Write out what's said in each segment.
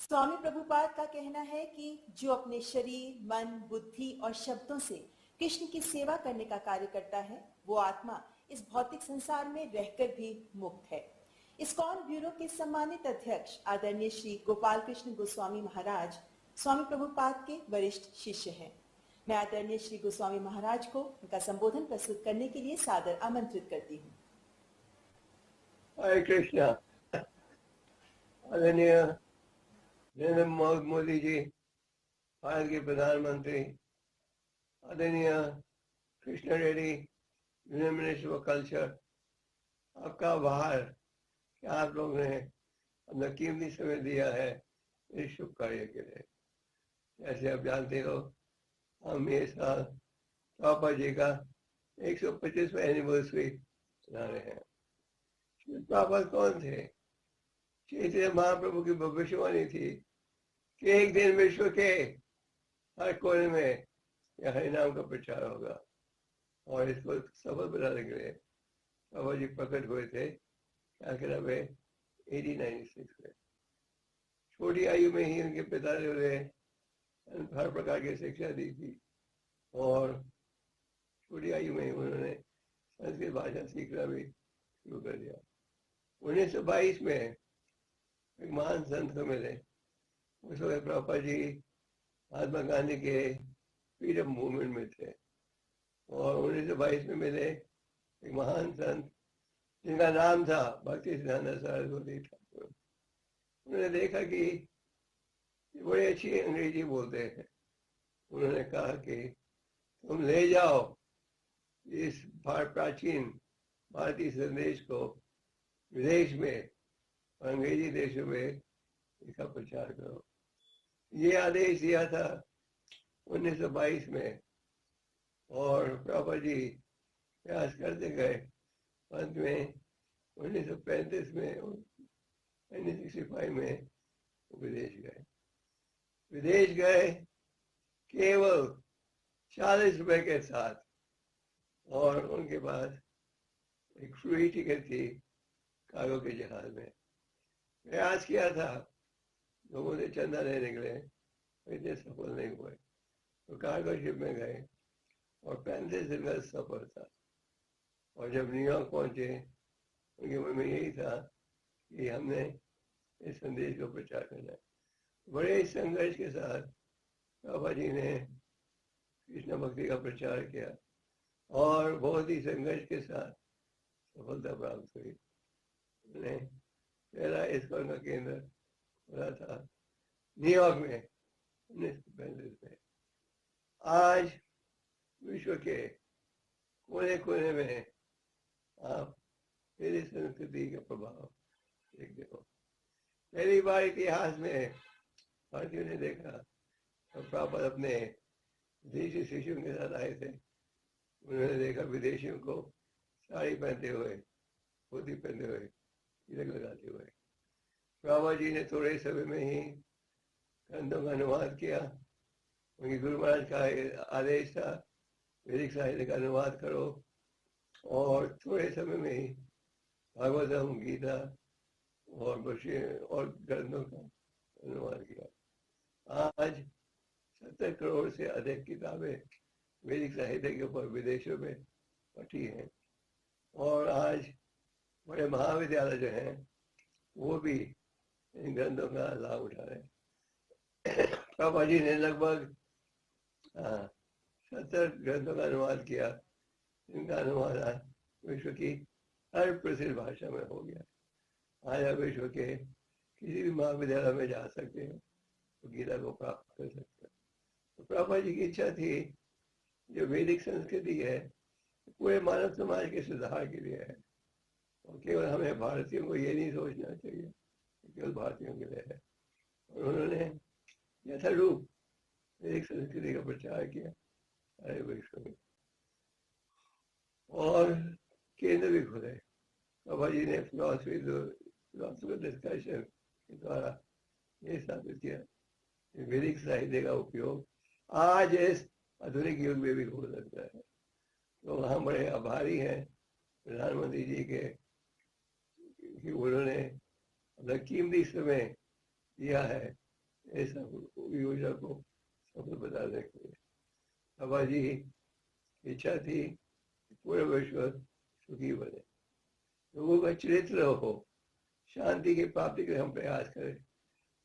स्वामी प्रभुपाद का कहना है कि जो अपने शरीर, मन, बुद्धि और शब्दों से कृष्ण की सेवा करने का कार्य करता है, वो आत्मा इस भौतिक संसार में रहकर भी मुक्त है। इस्कॉन ब्यूरो के सम्मानित अध्यक्ष आदरणीय श्री गोपाल कृष्ण गोस्वामी महाराज स्वामी प्रभुपाद के वरिष्ठ शिष्य हैं। मैं आदरणीय श्री गोस्वामी महाराज को उनका संबोधन प्रस्तुत करने के लिए सादर आमंत्रित करती हूँ। हरे कृष्णा। आदरणीय नरेंद्र मोदी जी, भारत के प्रधानमंत्री, आदरणीय Krishna Reddy, union minister of culture, आपका आभार कि आप लोग ने अपना कीमती समय दिया है इस शुभ कार्य के लिए। जैसे आप जानते हो, हम ये साल पापा जी का 125वां एनिवर्सरी मना रहे हैं। पापा कौन थे? चैतन्य महाप्रभु की भविष्यवाणी थी कि एक दिन विश्व के हर कोने में यह हरिनाम का प्रचार होगा, और इसको सफल बनाने के लिए बाबा जी प्रकट हुए थे। क्या कहना वे 1896 में। छोटी आयु में ही उनके पिता ने उन्हें हर प्रकार की शिक्षा दी थी, और छोटी आयु में ही उन्होंने संस्कृत भाषा सीखना भी शुरू कर दिया। 1922 में एक महान संत को मिले। उस वक्त प्रभुपाद जी महात्मा गांधी के फ्रीडम मूवमेंट में थे, और 1922 में मिले एक महान संत जिनका नाम था भक्ति सिद्धांत सरस्वती ठाकुर। उन्होंने देखा कि बड़ी अच्छी अंग्रेजी बोलते हैं। उन्होंने कहा कि तुम ले जाओ इस प्राचीन भारतीय संदेश को विदेश में, अंग्रेजी देशों में इसका प्रचार करो। ये आदेश दिया था 1922 में, और प्रभुपाद जी प्रयास करते गए। अंत में 1935 में 1965 में विदेश गए केवल 40 रुपए के साथ, और उनके पास एक फ्री टिकट थी कार्गो के जहाज में। प्रयास किया था, लोगों से चंदा लेने के लिए, इतने सफल नहीं हुए। तो कार्गो शिप में गए, और 35 दिन का सफर था। और जब न्यूयॉर्क पहुंचे, उनके मन में यही था कि हमने इस संदेश को प्रचार करना है। बड़े संघर्ष के साथ बाबा जी ने कृष्ण भक्ति का प्रचार किया, और बहुत ही संघर्ष के साथ सफलता प्राप्त हुई। उन्होंने पहला इस्कॉन का केंद्र खुला था न्यूयॉर्क में 1935 में। आज विश्व के कोने कोने में आप मेरी संस्कृति का प्रभाव देखते हो। पहली बार इतिहास में भारतीयों ने देखा तो प्रभुपाद अपने विदेशी शिष्यों के साथ आए थे। उन्होंने देखा विदेशियों को साड़ी पहनते हुए, धोती पहनते हुए, तिलक लगाते हुए। प्रभुपाद जी ने थोड़े समय में ही ग्रंथों का अनुवाद किया। उनके गुरु महाराज का आदेश था वैदिक साहित्य का अनुवाद करो, और थोड़े समय में ही भागवतम, गीता और ग्रंथों का अनुवाद किया। आज 70 करोड़ से अधिक किताबें वैदिक साहित्य के ऊपर विदेशों में पढ़ी हैं, और आज बड़े महाविद्यालय जो हैं वो भी इन ग्रंथों का लाभ उठा रहे हैं। प्रभुपाद जी ने लगभग 70 ग्रंथों का अनुवाद किया, जिनका अनुवाद आज विश्व की हर प्रसिद्ध भाषा में हो गया। आज आप विश्व के किसी भी महाविद्यालय में जा सकते हैं, तो गीता को प्राप्त कर सकते हैं। तो प्रभुपाद जी की इच्छा थी जो वैदिक संस्कृति है पूरे मानव समाज के सुधार के लिए है, और केवल हमें भारतीयों को ये नहीं सोचना चाहिए केवल भारतीयों के लिए है। और उन्होंने यथारूप वैदिक संस्कृति का प्रचार किया सारे विश्व में, और केंद्र भी खुले। बाबा जी ने फिलोसफिकल डिस्कशन के द्वारा ये साबित किया कि वैदिक साहित्य का उपयोग आज इस आधुनिक युग में भी हो सकता है। तो हम बड़े आभारी हैं प्रधानमंत्री जी के कि उन्होंने अपना कीमती समय दिया है ऐसा योजना को सफल बनाने के लिए बाबा जी की इच्छा थी कि पूरे विश्व सुखी बने, लोगों का चरित्र हो, शांति की प्राप्ति के लिए हम प्रयास करें।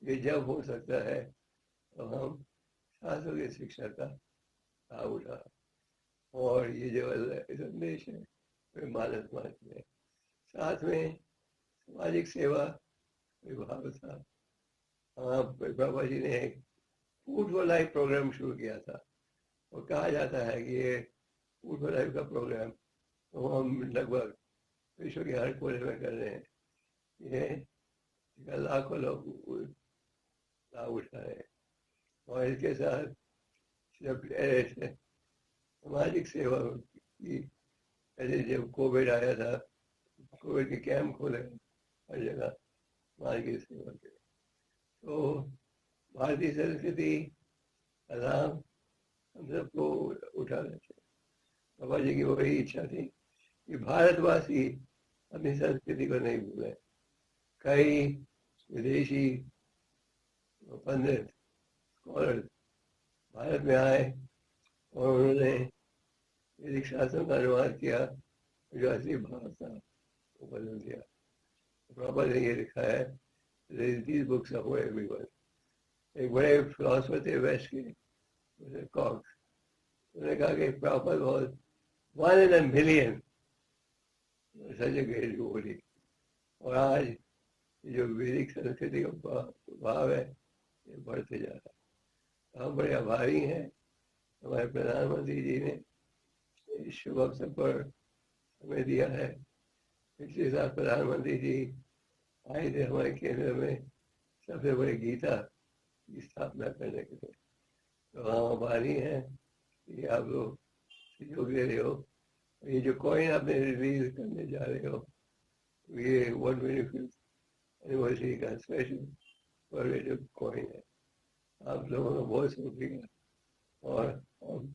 ये जब हो सकता है तो हम शास्त्रों की शिक्षा का लाभ उठा, और ये जो संदेश है वे मानस समाज में, साथ में सामाजिक सेवा विभाग था। बाबा जी ने एक फूड फॉर लाइफ प्रोग्राम शुरू किया था, और कहा जाता है कि ये फूड फॉर लाइफ का प्रोग्राम तो हम लगभग विश्व के हर कोने में कर रहे हैं। ये लाखों लोग लाभ उठा रहे हैं, और इसके साथ जब सामाजिक सेवा की, पहले जब कोविड आया था, कोविड के कैंप खोले हर जगह समाज की सेवा के, तो भारतीय संस्कृति का लाभ हम सबको उठाना चाहिए। बाबा जी की वही इच्छा थी कि भारतवासी अपनी संस्कृति को नहीं भूले। कई विदेशी पंडित स्कॉलर भारत में आए और उन्होंने वैदिक शास्त्रों का अनुवाद किया, जो असली भाव था वो बदल दिया। बाबा ने ये लिखा है, these books are for everyone। एक बड़े फिलोसफर थे वेस्ट के, कॉक्स, उन्होंने कहा कि proper was 1 in a million, such a great devotee. और आज जो वैदिक संस्कृति का भाव है ये बढ़ते जा रहा है। हम बड़े आभारी हैं हमारे प्रधानमंत्री जी ने इस शुभ अवसर पर हमें दिया है। पिछले साल प्रधानमंत्री जी आए थे हमारे केंद्र में सबसे बड़े गीता की स्थापना करने के लिए, तो हम आभारी हैं कि आप लोग सहयोग दे रहे हो। ये जो कॉइन आपने रिलीज करने जा रहे हो, ये 125th एनिवर्सरी का स्पेशल कॉमेमोरेटिव कॉइन है। आप लोगों का बहुत शुक्रिया, और हम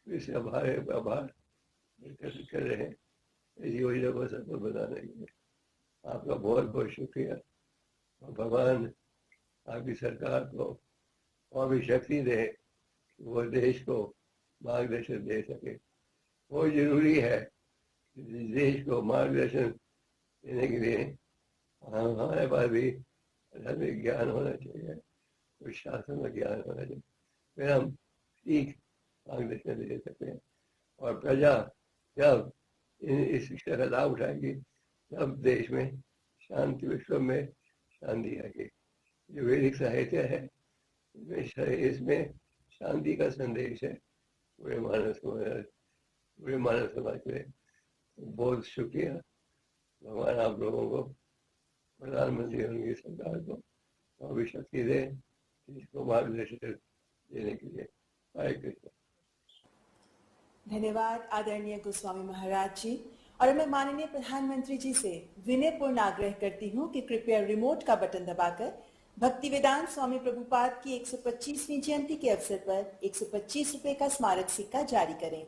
फिर से आभार कर रहे हैं इस योजना को सफल बनाने के लिए। आपका बहुत बहुत शुक्रिया, और भगवान आपकी सरकार को और भी शक्ति दे कि वो देश को मार्गदर्शन दे सके। बहुत जरूरी है कि देश को मार्गदर्शन देने के लिए हमारे पास भी धार्मिक ज्ञान होना चाहिए, कुछ शास्त्रों का ज्ञान होना चाहिए, फिर हम ठीक मार्गदर्शन दे सकते हैं। और प्रजा जब इस शिक्षा का लाभ उठाएगी तब देश में शांति, विश्व में शांति आएगी। जो वैदिक साहित्य है इसमें शांति का संदेश है पूरे मानव समाज में। बहुत शुक्रिया, भगवान आप लोगों को, प्रधानमंत्री और उनकी सरकार को और भी शक्ति दे इसको मार्गदर्शन देने के लिए। हरे कृष्ण। धन्यवाद आदरणीय गोस्वामी महाराज जी। और मैं माननीय प्रधानमंत्री जी से विनयपूर्ण आग्रह करती हूँ कि कृपया रिमोट का बटन दबाकर भक्तिवेदांत स्वामी प्रभुपाद की 125वीं जयंती के अवसर पर 125 रुपए का स्मारक सिक्का जारी करें।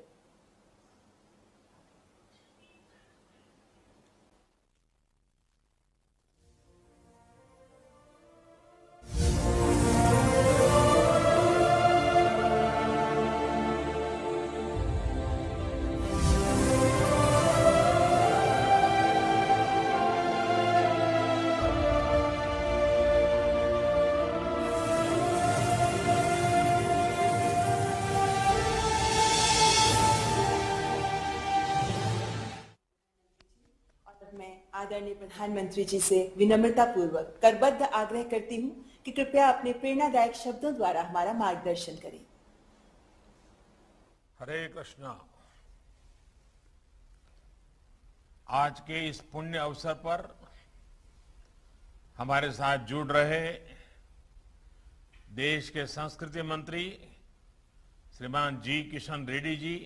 आदरणीय प्रधानमंत्री जी से विनम्रता पूर्वक करबद्ध आग्रह करती हूँ कि कृपया अपने प्रेरणादायक शब्दों द्वारा हमारा मार्गदर्शन करें। हरे कृष्णा। आज के इस पुण्य अवसर पर हमारे साथ जुड़ रहे देश के संस्कृति मंत्री श्रीमान जी किशन रेड्डी जी,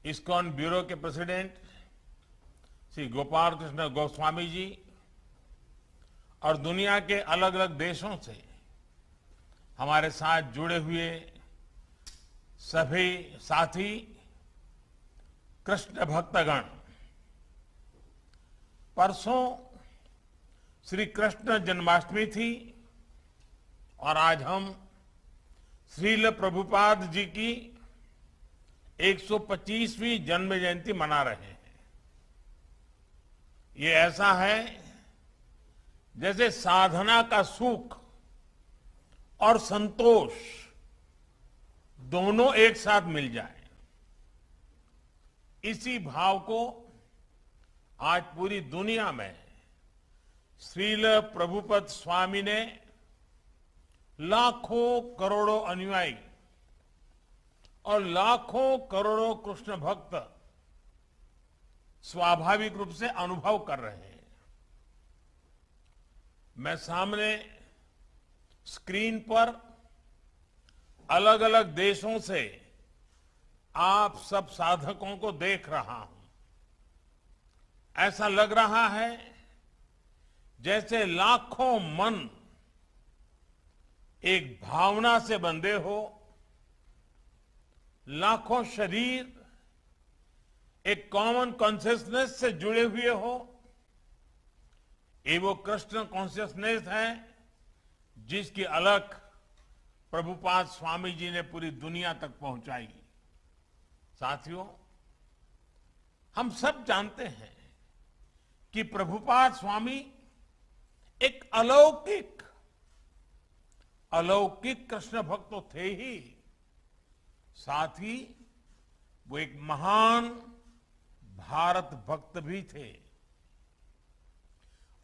इस्कॉन ब्यूरो के प्रेसिडेंट श्री गोपाल कृष्ण गोस्वामी जी और दुनिया के अलग अलग देशों से हमारे साथ जुड़े हुए सभी साथी कृष्ण भक्तगण, परसों श्री कृष्ण जन्माष्टमी थी और आज हम श्रील प्रभुपाद जी की 125वीं जन्म जयंती मना रहे हैं। ये ऐसा है जैसे साधना का सुख और संतोष दोनों एक साथ मिल जाए। इसी भाव को आज पूरी दुनिया में श्रील प्रभुपद स्वामी ने लाखों करोड़ों अनुयायी और लाखों करोड़ों कृष्ण भक्त स्वाभाविक रूप से अनुभव कर रहे हैं। मैं सामने स्क्रीन पर अलग अलग देशों से आप सब साधकों को देख रहा हूं। ऐसा लग रहा है जैसे लाखों मन एक भावना से बंधे हो, लाखों शरीर एक कॉमन कॉन्शियसनेस से जुड़े हुए हो। ये वो कृष्ण कॉन्शियसनेस है जिसकी अलख प्रभुपाद स्वामी जी ने पूरी दुनिया तक पहुंचाई। साथियों, हम सब जानते हैं कि प्रभुपाद स्वामी एक अलौकिक कृष्ण भक्त तो थे ही, साथ ही वो एक महान भारत भक्त भी थे।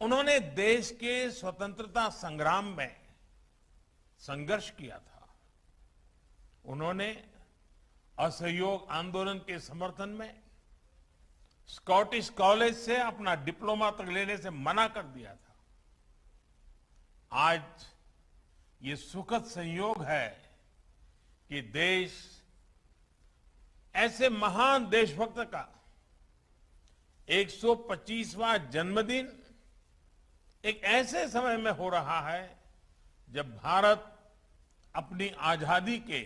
उन्होंने देश के स्वतंत्रता संग्राम में संघर्ष किया था। उन्होंने असहयोग आंदोलन के समर्थन में स्कॉटिश कॉलेज से अपना डिप्लोमा तक लेने से मना कर दिया था। आज ये सुखद संयोग है कि देश ऐसे महान देशभक्त का 125वां जन्मदिन एक ऐसे समय में हो रहा है जब भारत अपनी आजादी के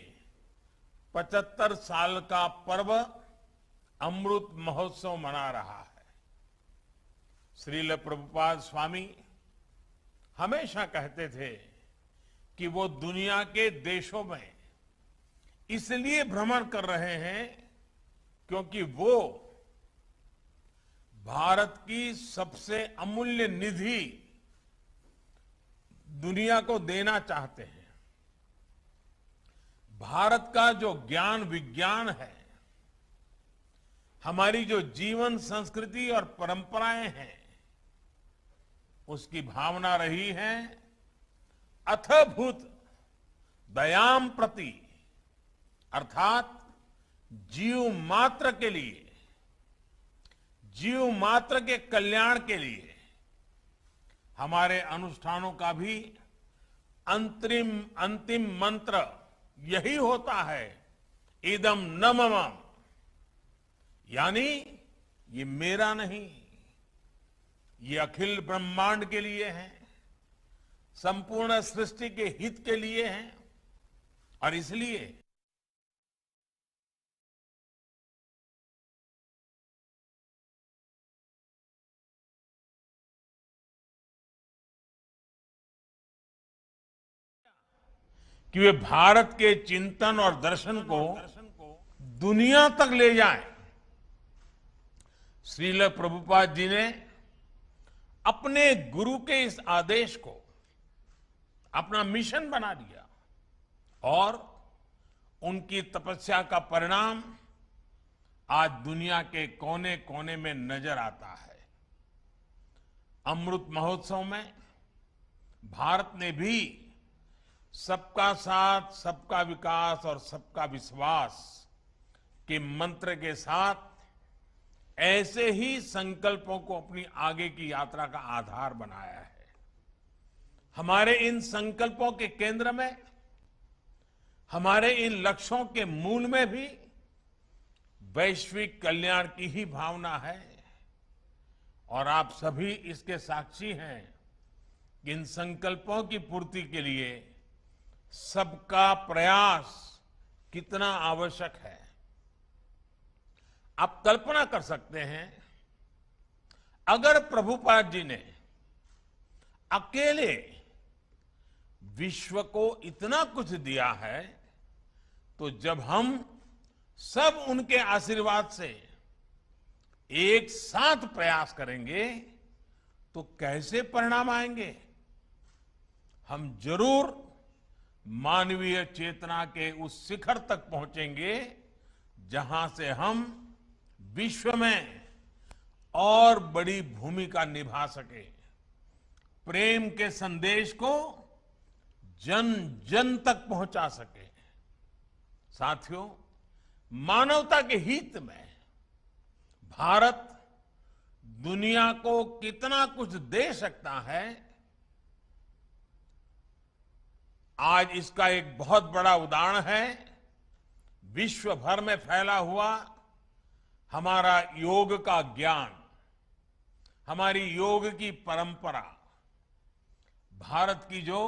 75 साल का पर्व अमृत महोत्सव मना रहा है। श्रील प्रभुपाद स्वामी हमेशा कहते थे कि वो दुनिया के देशों में इसलिए भ्रमण कर रहे हैं क्योंकि वो भारत की सबसे अमूल्य निधि दुनिया को देना चाहते हैं। भारत का जो ज्ञान विज्ञान है, हमारी जो जीवन संस्कृति और परंपराएं हैं, उसकी भावना रही है अथभूत दयाम प्रति, अर्थात जीव मात्र के लिए, जीव मात्र के कल्याण के लिए हमारे अनुष्ठानों का भी अंतिम मंत्र यही होता है, इदम न मम, यानी ये मेरा नहीं, ये अखिल ब्रह्मांड के लिए है, संपूर्ण सृष्टि के हित के लिए है। और इसलिए कि वे भारत के चिंतन और दर्शन को दुनिया तक ले जाएं। श्रील प्रभुपाद जी ने अपने गुरु के इस आदेश को अपना मिशन बना लिया और उनकी तपस्या का परिणाम आज दुनिया के कोने कोने में नजर आता है। अमृत महोत्सव में भारत ने भी सबका साथ, सबका विकास और सबका विश्वास के मंत्र के साथ ऐसे ही संकल्पों को अपनी आगे की यात्रा का आधार बनाया है। हमारे इन संकल्पों के केंद्र में, हमारे इन लक्ष्यों के मूल में भी वैश्विक कल्याण की ही भावना है और आप सभी इसके साक्षी हैं कि इन संकल्पों की पूर्ति के लिए सबका प्रयास कितना आवश्यक है। आप कल्पना कर सकते हैं, अगर प्रभुपाद जी ने अकेले विश्व को इतना कुछ दिया है, तो जब हम सब उनके आशीर्वाद से एक साथ प्रयास करेंगे तो कैसे परिणाम आएंगे। हम जरूर मानवीय चेतना के उस शिखर तक पहुंचेंगे जहां से हम विश्व में और बड़ी भूमिका निभा सके, प्रेम के संदेश को जन जन तक पहुंचा सके। साथियों, मानवता के हित में भारत दुनिया को कितना कुछ दे सकता है, आज इसका एक बहुत बड़ा उदाहरण है विश्व भर में फैला हुआ हमारा योग का ज्ञान, हमारी योग की परंपरा, भारत की जो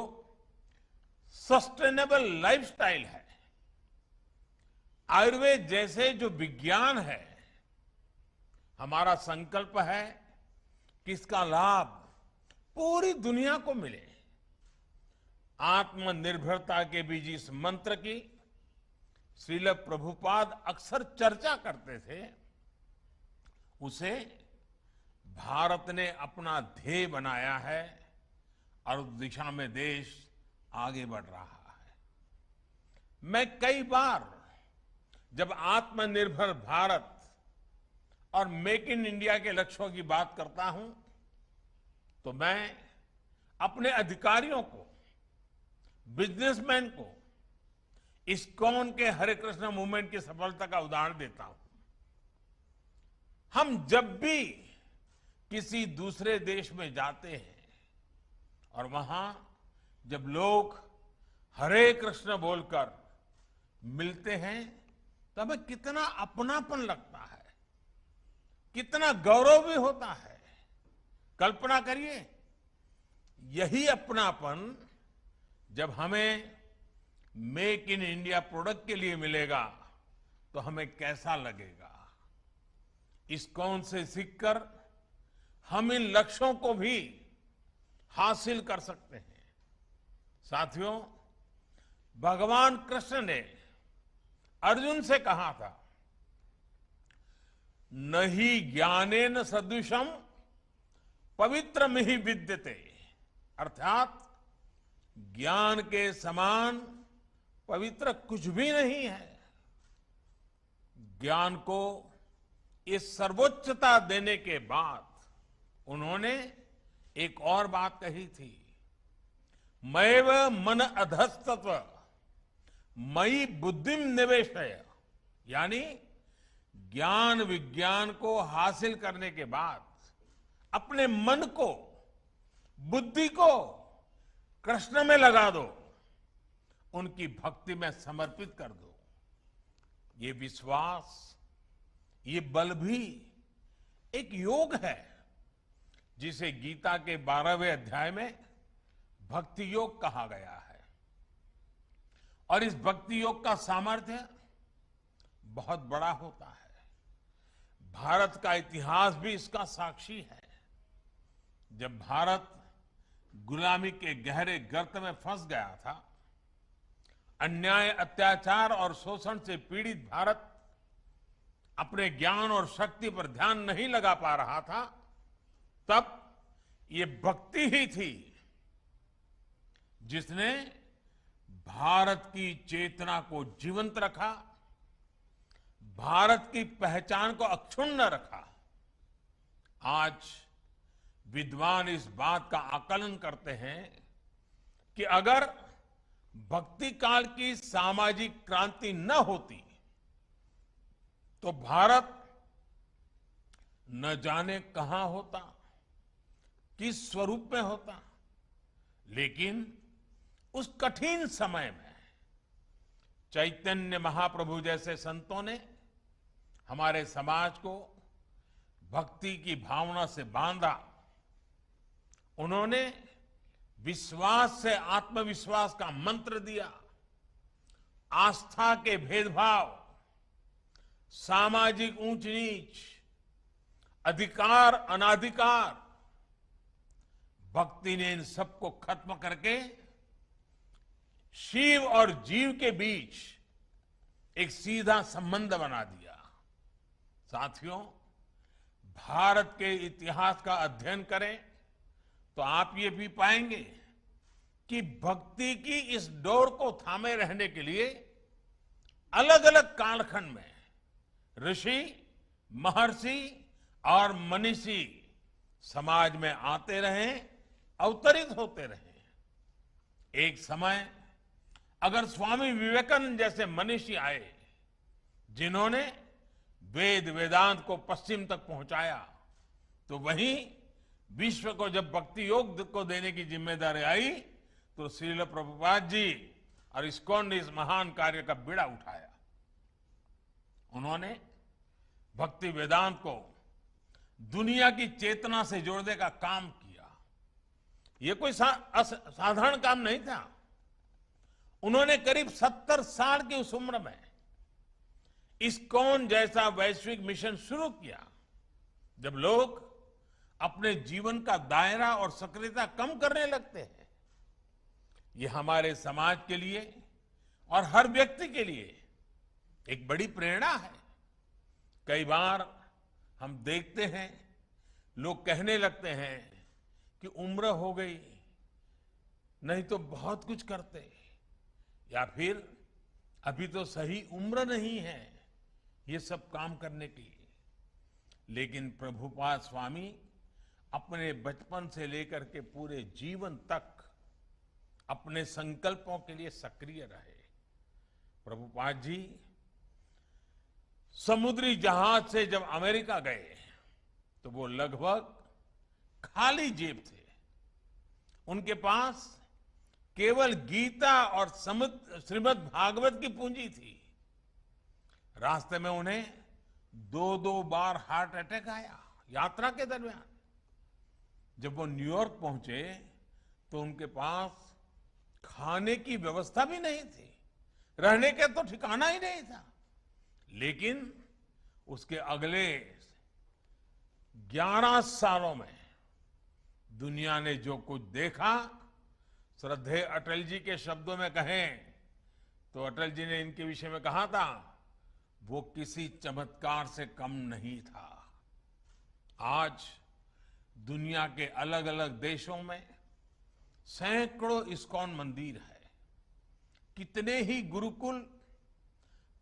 सस्टेनेबल लाइफस्टाइल है, आयुर्वेद जैसे जो विज्ञान है। हमारा संकल्प है कि इसका लाभ पूरी दुनिया को मिले। आत्मनिर्भरता के बीच इस मंत्र की श्रील प्रभुपाद अक्सर चर्चा करते थे, उसे भारत ने अपना ध्येय बनाया है और उस दिशा में देश आगे बढ़ रहा है। मैं कई बार जब आत्मनिर्भर भारत और मेक इन इंडिया के लक्ष्यों की बात करता हूं, तो मैं अपने अधिकारियों को, बिजनेसमैन को, इस्कॉन के हरे कृष्ण मूवमेंट की सफलता का उदाहरण देता हूं। हम जब भी किसी दूसरे देश में जाते हैं और वहां जब लोग हरे कृष्ण बोलकर मिलते हैं, तो हमें कितना अपनापन लगता है, कितना गौरव भी होता है। कल्पना करिए, यही अपनापन जब हमें मेक इन इंडिया प्रोडक्ट के लिए मिलेगा तो हमें कैसा लगेगा। इस्कॉन से सीखकर हम इन लक्ष्यों को भी हासिल कर सकते हैं। साथियों, भगवान कृष्ण ने अर्जुन से कहा था, नहीं ज्ञानेन सदृशम पवित्रमिहि विद्यते, अर्थात ज्ञान के समान पवित्र कुछ भी नहीं है। ज्ञान को ये सर्वोच्चता देने के बाद उन्होंने एक और बात कही थी, मैव मन अधस्तत्व मयि बुद्धिम निवेशय, यानी ज्ञान विज्ञान को हासिल करने के बाद अपने मन को, बुद्धि को कृष्ण में लगा दो, उनकी भक्ति में समर्पित कर दो। ये विश्वास, ये बल भी एक योग है जिसे गीता के 12वें अध्याय में भक्ति योग कहा गया है। और इस भक्ति योग का सामर्थ्य बहुत बड़ा होता है। भारत का इतिहास भी इसका साक्षी है। जब भारत गुलामी के गहरे गर्त में फंस गया था, अन्याय, अत्याचार और शोषण से पीड़ित भारत अपने ज्ञान और शक्ति पर ध्यान नहीं लगा पा रहा था, तब ये भक्ति ही थी जिसने भारत की चेतना को जीवंत रखा, भारत की पहचान को अक्षुण्ण रखा। आज विद्वान इस बात का आकलन करते हैं कि अगर भक्ति काल की सामाजिक क्रांति न होती तो भारत न जाने कहां होता, किस स्वरूप में होता। लेकिन उस कठिन समय में चैतन्य महाप्रभु जैसे संतों ने हमारे समाज को भक्ति की भावना से बांधा। उन्होंने विश्वास से आत्मविश्वास का मंत्र दिया। आस्था के भेदभाव, सामाजिक ऊंच नीच, अधिकार अनाधिकार, भक्ति ने इन सबको खत्म करके शिव और जीव के बीच एक सीधा संबंध बना दिया। साथियों, भारत के इतिहास का अध्ययन करें तो आप ये भी पाएंगे कि भक्ति की इस डोर को थामे रहने के लिए अलग अलग कालखंड में ऋषि, महर्षि और मनीषी समाज में आते रहे, अवतरित होते रहे। एक समय अगर स्वामी विवेकानंद जैसे मनीषी आए जिन्होंने वेद वेदांत को पश्चिम तक पहुंचाया, तो वहीं विश्व को जब भक्ति योग को देने की जिम्मेदारी आई तो श्रील प्रभुपाद जी और इस्कॉन ने इस महान कार्य का बीड़ा उठाया। उन्होंने भक्ति वेदांत को दुनिया की चेतना से जोड़ने का काम किया। यह कोई साधारण काम नहीं था। उन्होंने करीब 70 साल की उस उम्र में इस्कॉन जैसा वैश्विक मिशन शुरू किया, जब लोग अपने जीवन का दायरा और सक्रियता कम करने लगते हैं। ये हमारे समाज के लिए और हर व्यक्ति के लिए एक बड़ी प्रेरणा है। कई बार हम देखते हैं लोग कहने लगते हैं कि उम्र हो गई, नहीं तो बहुत कुछ करते, या फिर अभी तो सही उम्र नहीं है ये सब काम करने की। लेकिन प्रभुपाद स्वामी अपने बचपन से लेकर के पूरे जीवन तक अपने संकल्पों के लिए सक्रिय रहे। प्रभुपाद जी समुद्री जहाज से जब अमेरिका गए तो वो लगभग खाली जेब थे। उनके पास केवल गीता और श्रीमद् भागवत की पूंजी थी। रास्ते में उन्हें 2-2 बार हार्ट अटैक आया यात्रा के दरमियान। जब वो न्यूयॉर्क पहुंचे तो उनके पास खाने की व्यवस्था भी नहीं थी, रहने का तो ठिकाना ही नहीं था। लेकिन उसके अगले 11 सालों में दुनिया ने जो कुछ देखा, श्रद्धेय अटल जी के शब्दों में कहें तो अटल जी ने इनके विषय में कहा था, वो किसी चमत्कार से कम नहीं था। आज दुनिया के अलग अलग देशों में सैकड़ों इस्कॉन मंदिर है। कितने ही गुरुकुल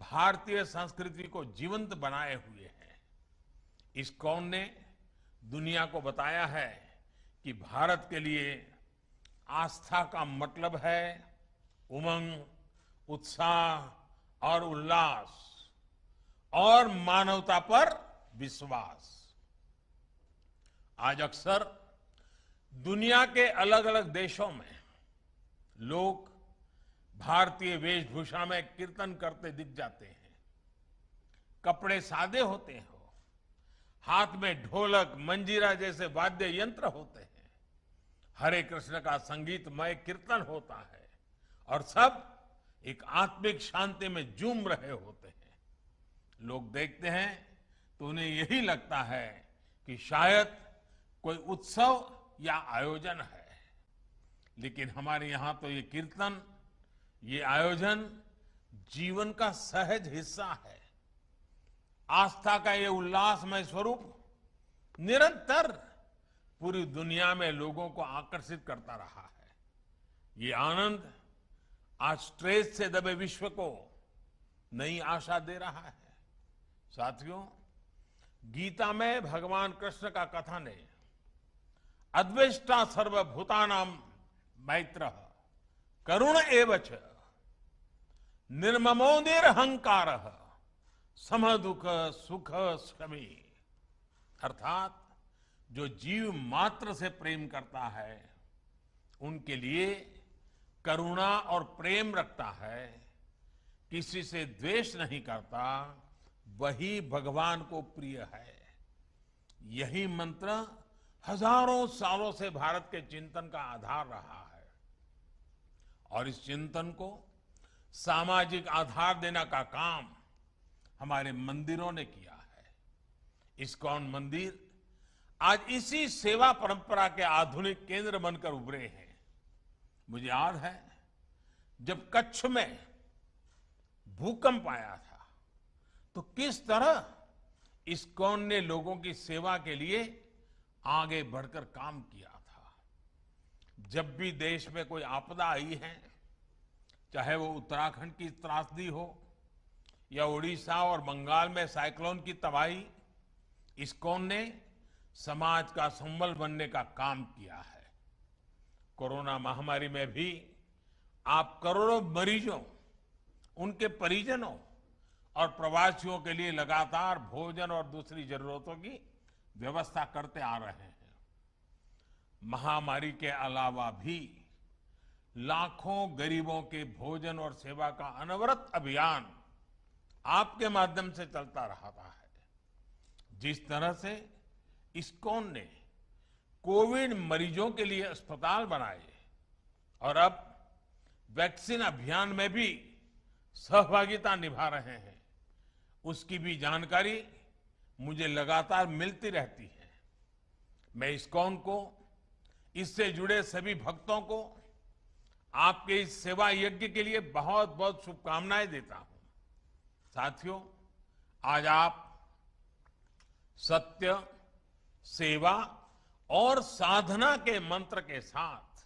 भारतीय संस्कृति को जीवंत बनाए हुए हैं। इस्कॉन ने दुनिया को बताया है कि भारत के लिए आस्था का मतलब है उमंग, उत्साह और उल्लास और मानवता पर विश्वास। आज अक्सर दुनिया के अलग अलग देशों में लोग भारतीय वेशभूषा में कीर्तन करते दिख जाते हैं। कपड़े सादे होते हैं, हाथ में ढोलक, मंजीरा जैसे वाद्य यंत्र होते हैं, हरे कृष्ण का संगीतमय कीर्तन होता है और सब एक आत्मिक शांति में झूम रहे होते हैं। लोग देखते हैं तो उन्हें यही लगता है कि शायद कोई उत्सव या आयोजन है। लेकिन हमारे यहां तो ये कीर्तन, ये आयोजन जीवन का सहज हिस्सा है। आस्था का ये उल्लासमय स्वरूप निरंतर पूरी दुनिया में लोगों को आकर्षित करता रहा है। ये आनंद आज स्ट्रेस से दबे विश्व को नई आशा दे रहा है। साथियों, गीता में भगवान कृष्ण का कथन है, अद्वेष्टा सर्वभूतानां मैत्रः करुण एवच निर्ममो निरहंकारः समदुख सुख शमी। अर्थात जो जीव मात्र से प्रेम करता है, उनके लिए करुणा और प्रेम रखता है, किसी से द्वेष नहीं करता, वही भगवान को प्रिय है। यही मंत्र हजारों सालों से भारत के चिंतन का आधार रहा है और इस चिंतन को सामाजिक आधार देने का काम हमारे मंदिरों ने किया है। इस्कॉन मंदिर आज इसी सेवा परंपरा के आधुनिक केंद्र बनकर उभरे हैं। मुझे याद है जब कच्छ में भूकंप आया था तो किस तरह इस्कॉन ने लोगों की सेवा के लिए आगे बढ़कर काम किया था। जब भी देश में कोई आपदा आई है, चाहे वो उत्तराखंड की त्रासदी हो या उड़ीसा और बंगाल में साइक्लोन की तबाही, इस्कॉन ने समाज का संबल बनने का काम किया है। कोरोना महामारी में भी आप करोड़ों मरीजों, उनके परिजनों और प्रवासियों के लिए लगातार भोजन और दूसरी जरूरतों की व्यवस्था करते आ रहे हैं। महामारी के अलावा भी लाखों गरीबों के भोजन और सेवा का अनवरत अभियान आपके माध्यम से चलता रहा है। जिस तरह से इस्कॉन ने कोविड मरीजों के लिए अस्पताल बनाए और अब वैक्सीन अभियान में भी सहभागिता निभा रहे हैं, उसकी भी जानकारी मुझे लगातार मिलती रहती है। मैं इस्कॉन को, इससे जुड़े सभी भक्तों को आपके इस सेवा यज्ञ के लिए बहुत बहुत शुभकामनाएं देता हूं। साथियों, आज आप सत्य, सेवा और साधना के मंत्र के साथ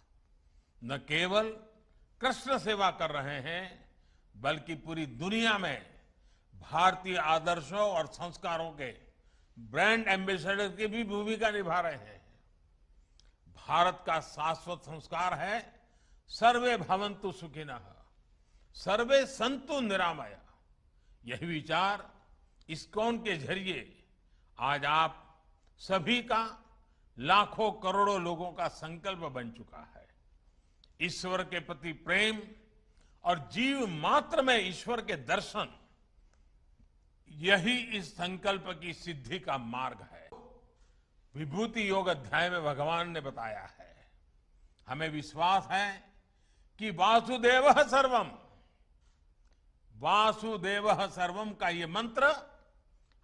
न केवल कृष्ण सेवा कर रहे हैं, बल्कि पूरी दुनिया में भारतीय आदर्शों और संस्कारों के ब्रांड एम्बेसडर की भी भूमिका निभा रहे हैं। भारत का शाश्वत संस्कार है सर्वे भवन्तु सुखिनः, सर्वे सन्तु निरामया। यही विचार इस्कॉन के जरिए आज आप सभी का, लाखों करोड़ों लोगों का संकल्प बन चुका है। ईश्वर के प्रति प्रेम और जीव मात्र में ईश्वर के दर्शन, यही इस संकल्प की सिद्धि का मार्ग है। विभूति योग अध्याय में भगवान ने बताया है, हमें विश्वास है कि वासुदेवः सर्वम, वासुदेवः सर्वम का ये मंत्र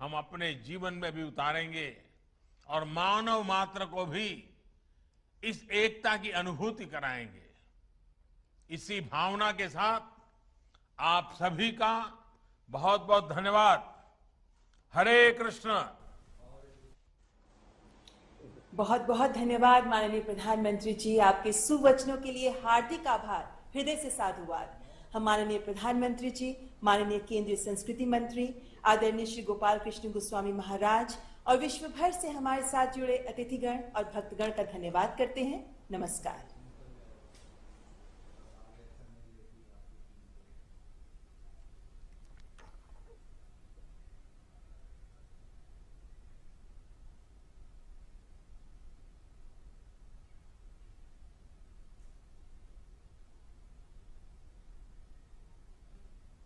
हम अपने जीवन में भी उतारेंगे और मानव मात्र को भी इस एकता की अनुभूति कराएंगे। इसी भावना के साथ आप सभी का बहुत बहुत धन्यवाद। हरे कृष्ण। बहुत बहुत धन्यवाद माननीय प्रधानमंत्री जी, आपके सुवचनों के लिए हार्दिक आभार, हृदय से साधुवाद। हम माननीय प्रधानमंत्री जी, माननीय केंद्रीय संस्कृति मंत्री आदरणीय श्री गोपाल कृष्ण गोस्वामी महाराज और विश्व भर से हमारे साथ जुड़े अतिथिगण और भक्तगण का धन्यवाद करते हैं। नमस्कार।